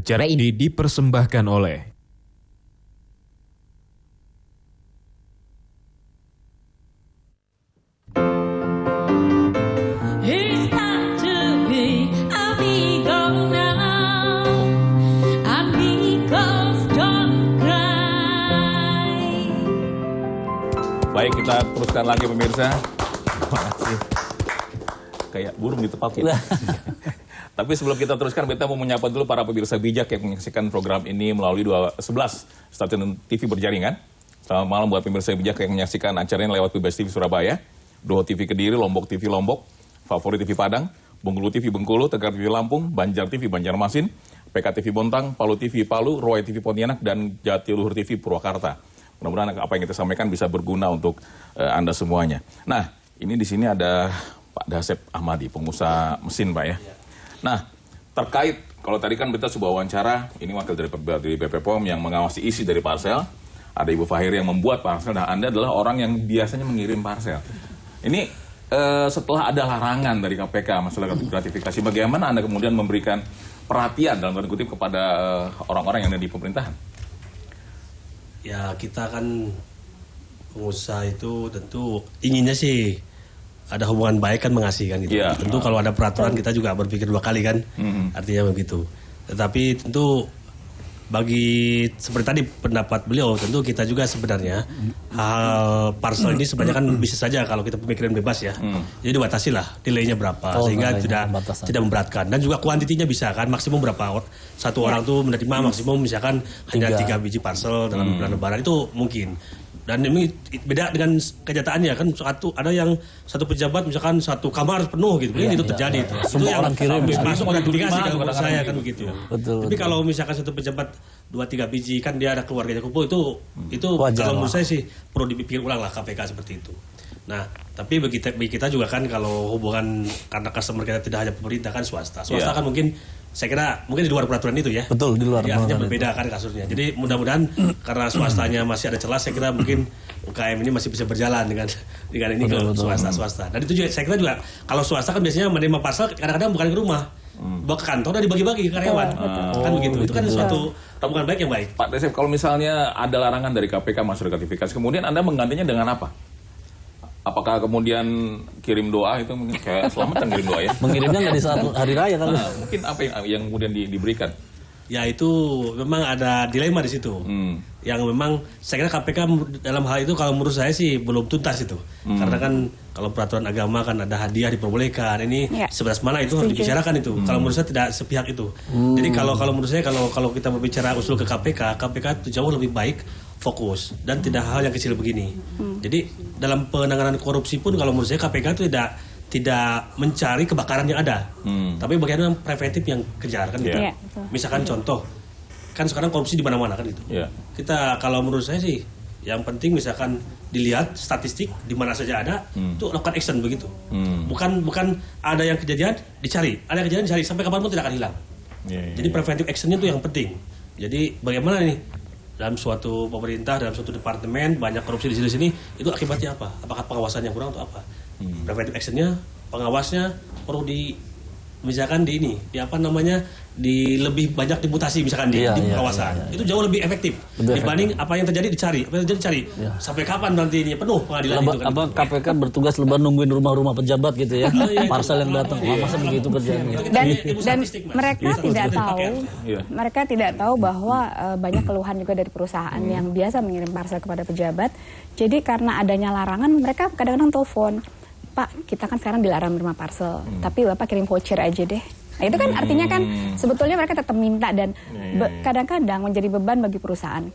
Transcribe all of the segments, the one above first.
Acara ini dipersembahkan oleh Baik, kita teruskan lagi pemirsa. Makasih. Kayak burung ditepakin. Tapi sebelum kita teruskan, kita mau menyapa dulu para pemirsa bijak yang menyaksikan program ini melalui 11 stasiun TV berjaringan. Selamat malam buat pemirsa bijak yang menyaksikan acara ini lewat PBS TV Surabaya, Doho TV Kediri, Lombok TV Lombok, Favorit TV Padang, Bengkulu TV Bengkulu, Tegar TV Lampung, Banjar TV Banjarmasin, PK TV Bontang, Palu TV Palu, Roy TV Pontianak, dan Jatiluhur TV Purwakarta. Mudah-mudahan apa yang kita sampaikan bisa berguna untuk Anda semuanya. Nah, ini di sini ada Pak Dasep Ahmadi, pengusaha mesin, Pak ya. Nah, terkait, kalau tadi kan kita sebuah wawancara, ini wakil dari BP POM yang mengawasi isi dari parsel, ada Ibu Fahiri yang membuat parsel, dan Anda adalah orang yang biasanya mengirim parsel. Ini setelah ada larangan dari KPK, masalah gratifikasi, bagaimana Anda kemudian memberikan perhatian dalam tanda kutip kepada orang-orang yang ada di pemerintahan? Ya, kita kan pengusaha itu tentu inginnya sih ada hubungan baik kan, mengasihi kan gitu. Tentu kalau ada peraturan kita juga berpikir dua kali kan, artinya begitu. Tetapi tentu bagi seperti tadi pendapat beliau, tentu kita juga sebenarnya hal parcel ini sebenarnya kan bisa saja kalau kita pemikiran bebas ya. Jadi dibatasi lah nilainya berapa sehingga tidak memberatkan, dan juga kuantitinya bisa kan maksimum berapa satu orang tuh menerima maksimum misalkan hanya 3 biji parcel dalam bulan Lebaran itu mungkin. Dan ini beda dengan kenyataannya kan, ada yang satu pejabat misalkan satu kamar penuh gitu, itu terjadi itu. Semua orang kirim masuk gratifikasi kan menurut saya kan begitu. Tapi kalau misalkan satu pejabat 2-3 biji kan dia ada keluarganya kumpul, itu wajar, kalau menurut saya sih perlu dipikir ulang lah KPK seperti itu. Nah, tapi bagi kita juga kan kalau hubungan karena customer kita tidak hanya pemerintah kan swasta kan mungkin saya kira mungkin di luar peraturan itu ya. Betul, di luar peraturan. Artinya berbeda kan kasusnya. Jadi mudah-mudahan karena swastanya masih ada celah, saya kira mungkin UKM ini masih bisa berjalan dengan ini ke swasta. Dan itu juga saya kira juga kalau swasta kan biasanya menerima parcel kadang-kadang bukan ke rumah, bawa ke kantor dan dibagi-bagi ke karyawan. Kan begitu. Itu kan suatu hubungan baik yang baik. Pak Dasep, kalau misalnya ada larangan dari KPK masuk gratifikasi, kemudian Anda menggantinya dengan apa? Apakah kemudian kirim doa itu mungkin kayak selamatan kirim doa ya? Mengirimnya nggak di saat hari raya kan? Mungkin apa yang kemudian diberikan? Ya itu memang ada dilema di situ. Yang memang saya kira KPK dalam hal itu kalau menurut saya sih belum tuntas itu. Karena kan kalau peraturan agama kan ada hadiah diperbolehkan. Ini sebelas mana itu harus dibicarakan itu. Kalau menurut saya tidak sepihak itu. Jadi kalau menurut saya kalau kita berbicara usul ke KPK itu jauh lebih baik fokus dan tidak hal yang kecil begini. Jadi dalam penanganan korupsi pun kalau menurut saya KPK itu tidak mencari kebakaran yang ada, tapi bagaimana preventif yang kejar kan gitu. Misalkan contoh, kan sekarang korupsi di mana-mana kan gitu. Kita kalau menurut saya sih yang penting misalkan dilihat statistik di mana saja ada, itu lakukan action begitu. Bukan ada yang kejadian dicari, ada yang kejadian dicari sampai kapanpun tidak akan hilang. Jadi preventive actionnya itu yang penting. Jadi bagaimana nih dalam suatu pemerintah, dalam suatu departemen banyak korupsi di sini itu akibatnya apa? Apakah pengawasan yang kurang atau apa? Preventive actionnya, pengawasnya perlu misalkan di lebih banyak dimutasi misalkan di pengawasan. Itu jauh lebih efektif dibanding apa yang terjadi dicari. Sampai kapan nanti ini penuh pengadilan itu kan? KPK bertugas lebar nungguin rumah-rumah pejabat gitu ya. Parsel yang datang. Masa begitu kerjanya. Dan mereka tidak tahu bahwa banyak keluhan juga dari perusahaan yang biasa mengirim parsel kepada pejabat. Jadi karena adanya larangan mereka kadang-kadang telepon, Pak, kita kan sekarang dilarang menerima parcel, tapi Bapak kirim voucher aja deh. Nah itu kan artinya kan sebetulnya mereka tetap minta dan kadang-kadang menjadi beban bagi perusahaan.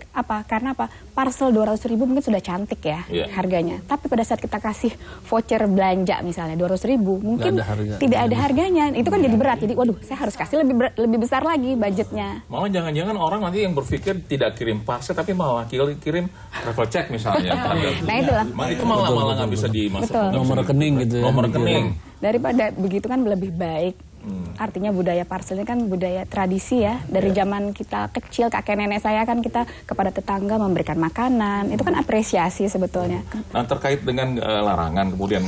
Karena apa? Parcel 200.000 mungkin sudah cantik ya harganya. Tapi pada saat kita kasih voucher belanja misalnya 200.000 mungkin tidak ada harganya. Itu kan jadi berat. Jadi waduh, saya harus kasih lebih besar lagi budgetnya. Malah jangan-jangan orang nanti yang berpikir tidak kirim parcel tapi malah kirim travel check misalnya. Nah itulah. Itu malah nggak bisa dimasukkan. Nomor rekening gitu ya. Nomor rekening. Daripada begitu kan lebih baik Artinya budaya parcel ini kan budaya tradisi ya. Dari zaman kita kecil, kakek nenek saya kan kita kepada tetangga memberikan makanan. Itu kan apresiasi sebetulnya. Nah terkait dengan larangan kemudian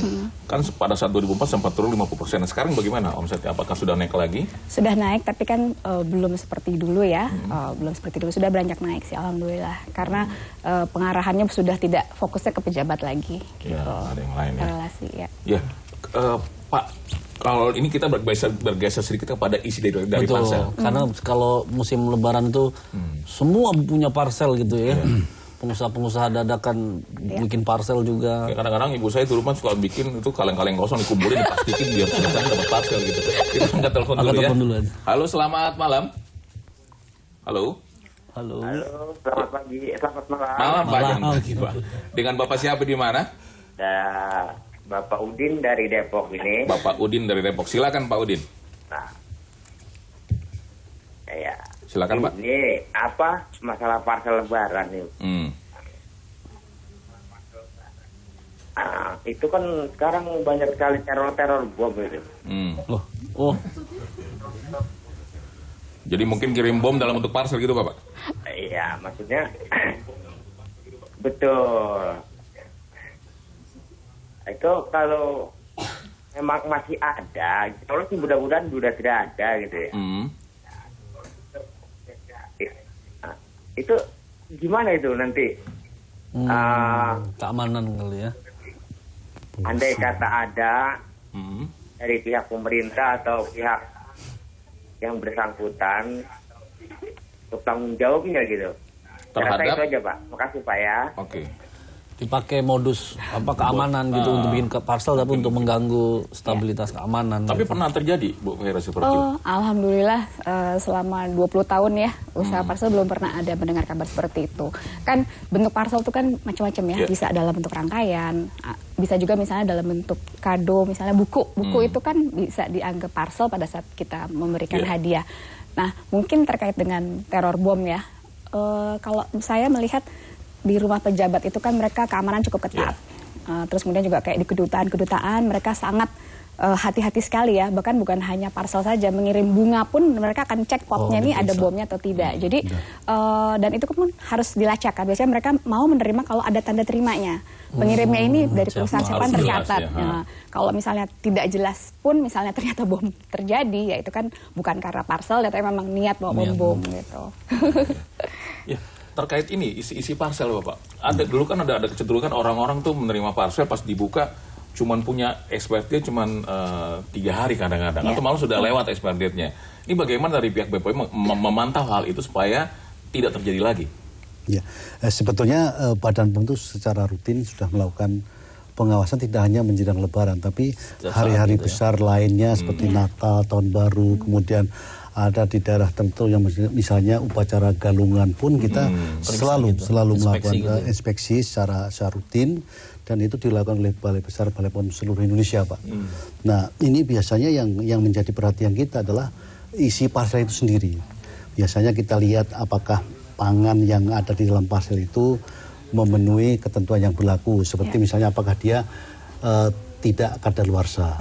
kan pada saat 2004 sempat turun 50%. Sekarang bagaimana omsetnya? Apakah sudah naik lagi? Sudah naik tapi kan belum seperti dulu ya. Belum seperti dulu. Sudah beranjak naik sih alhamdulillah. Karena pengarahannya sudah tidak fokusnya ke pejabat lagi. Gitu. Ya, ada yang lain ya. Relasi ya. Ya, Pak, kalau ini kita bergeser sedikit kepada isi dari Betul, parsel. Karena kalau musim lebaran itu semua punya parsel gitu ya. Pengusaha-pengusaha dadakan bikin parsel juga. Ya, kadang-kadang ibu saya di rumah suka bikin itu kaleng-kaleng kosong dikumpulin dipastikin biar kelihatan dapat parsel gitu. Kita angkat telepon dulu ya. Halo, selamat malam. Halo. Halo, selamat pagi, selamat malam. Malam Pak. Dengan Bapak siapa di mana? Bapak Udin dari Depok ini. Bapak Udin dari Depok. Silakan Pak Udin. Nah, ya. Silakan Pak. Ini apa masalah parsel lebaran nih? Itu kan sekarang banyak sekali teror bom itu. Jadi mungkin kirim bom dalam bentuk parsel gitu Bapak? Iya, maksudnya betul. Itu kalau memang masih ada, kalau sih mudah-mudahan sudah tidak ada gitu ya. Nah, itu gimana itu nanti? Keamanan kali ya. Andai kata ada dari pihak pemerintah atau pihak yang bersangkutan untuk tanggung jawabnya gitu. Terhadap itu aja Pak. Makasih Pak ya. Oke. Dipakai modus keamanan gitu untuk bikin parsel tapi untuk mengganggu stabilitas keamanan. Tapi pernah terjadi Bu Hera seperti itu? Alhamdulillah selama 20 tahun ya usaha parsel belum pernah ada mendengar kabar seperti itu. Kan bentuk parsel itu kan macam-macam ya. Bisa dalam bentuk rangkaian, bisa juga misalnya dalam bentuk kado, misalnya buku. Buku itu kan bisa dianggap parsel pada saat kita memberikan hadiah. Nah mungkin terkait dengan teror bom ya. Kalau saya melihat di rumah pejabat itu kan mereka keamanan cukup ketat. Terus kemudian juga kayak di kedutaan mereka sangat hati-hati sekali ya. Bahkan bukan hanya parsel saja, mengirim bunga pun mereka akan cek potnya ini ada bomnya atau tidak. Jadi dan itu pun harus dilacak. Biasanya mereka mau menerima kalau ada tanda terimanya. Pengirimnya ini dari perusahaan siapa tercatat. Kalau misalnya tidak jelas pun, misalnya ternyata bom terjadi, ya itu kan bukan karena parsel, tapi memang niat mau bom gitu. Ya. Terkait ini isi parsel Bapak. Dulu kan ada kecenderungan orang-orang tuh menerima parsel pas dibuka cuman punya expired date cuman 3 hari kadang-kadang atau malah sudah lewat expired date-nya. Ini bagaimana dari pihak BPOM memantau hal itu supaya tidak terjadi lagi? Ya, sebetulnya Badan POM itu secara rutin sudah melakukan pengawasan tidak hanya menjelang Lebaran, tapi hari-hari besar lainnya seperti Natal, Tahun Baru, kemudian ada di daerah tertentu yang misalnya upacara galungan pun kita selalu melakukan inspeksi secara rutin, dan itu dilakukan oleh Balai Besar Balai POM seluruh Indonesia Pak. Nah ini biasanya yang menjadi perhatian kita adalah isi parsel itu sendiri. Biasanya kita lihat apakah pangan yang ada di dalam parsel itu memenuhi ketentuan yang berlaku, seperti misalnya apakah dia tidak kadaluarsa,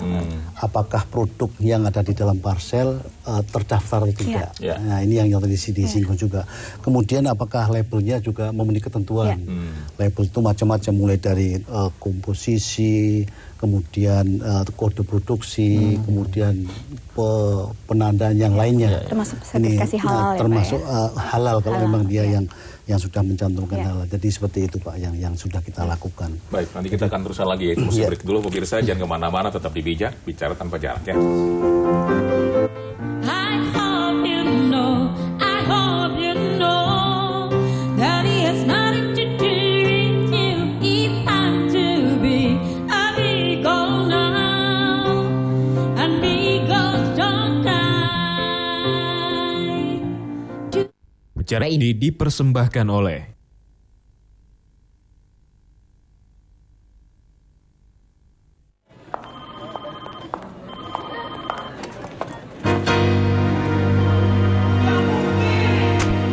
apakah produk yang ada di dalam parsel terdaftar atau tidak. Nah ini yang tadi disinggung juga. Kemudian apakah labelnya juga memenuhi ketentuan. Label itu macam-macam, mulai dari komposisi, kemudian kode produksi, kemudian penandaan yang lainnya. Termasuk sertifikasi halal termasuk halal kalau memang dia yang sudah mencantumkan halal. Jadi seperti itu Pak yang sudah kita lakukan. Baik, nanti kita akan teruskan lagi ya. Musik break dulu pemirsa, jangan kemana-mana, tetap di Bijak, bicara tanpa jarak ya. Bicara ini dipersembahkan oleh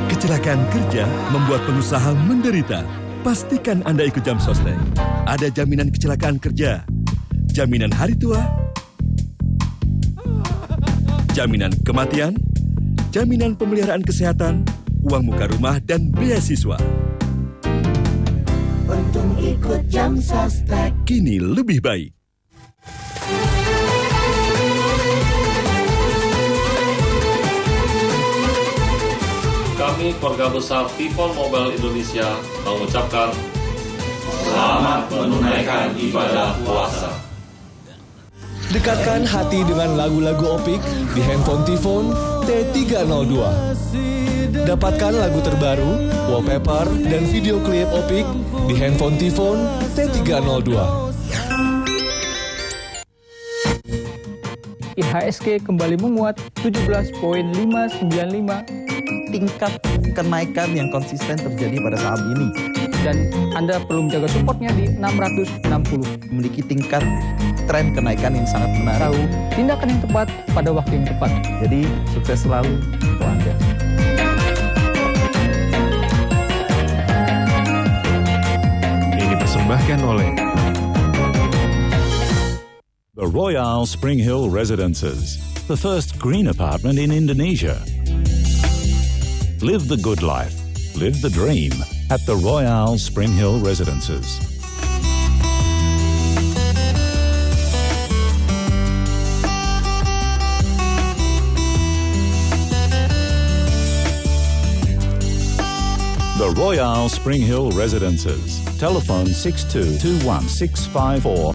Kecelakaan kerja membuat pengusaha menderita. Pastikan Anda ikut jam sostek. Ada jaminan kecelakaan kerja, jaminan hari tua, jaminan kematian, jaminan pemeliharaan kesehatan, uang muka rumah, dan beasiswa. Untung ikut Jam Sostek. Kini lebih baik. Kami keluarga besar Vivon Mobile Indonesia mengucapkan selamat menunaikan ibadah puasa. Dekatkan hati dengan lagu-lagu Opik di handphone Tifon T302. Dapatkan lagu terbaru, wallpaper, dan video klip Opik di handphone Tifon T302. IHSG kembali menguat 17.595. Tingkat kenaikan yang konsisten terjadi pada saham ini. Dan Anda perlu menjaga supportnya di 660. Memiliki tingkat tren kenaikan yang sangat menarik. Tahu tindakan yang tepat pada waktu yang tepat. Jadi sukses selalu untuk Anda. Ini dipersembahkan oleh The Royal Spring Hill Residences, the first green apartment in Indonesia. Live the good life. Live the dream at the Royal Spring Hill Residences. The Royal Spring Hill Residences. Telephone 6221 654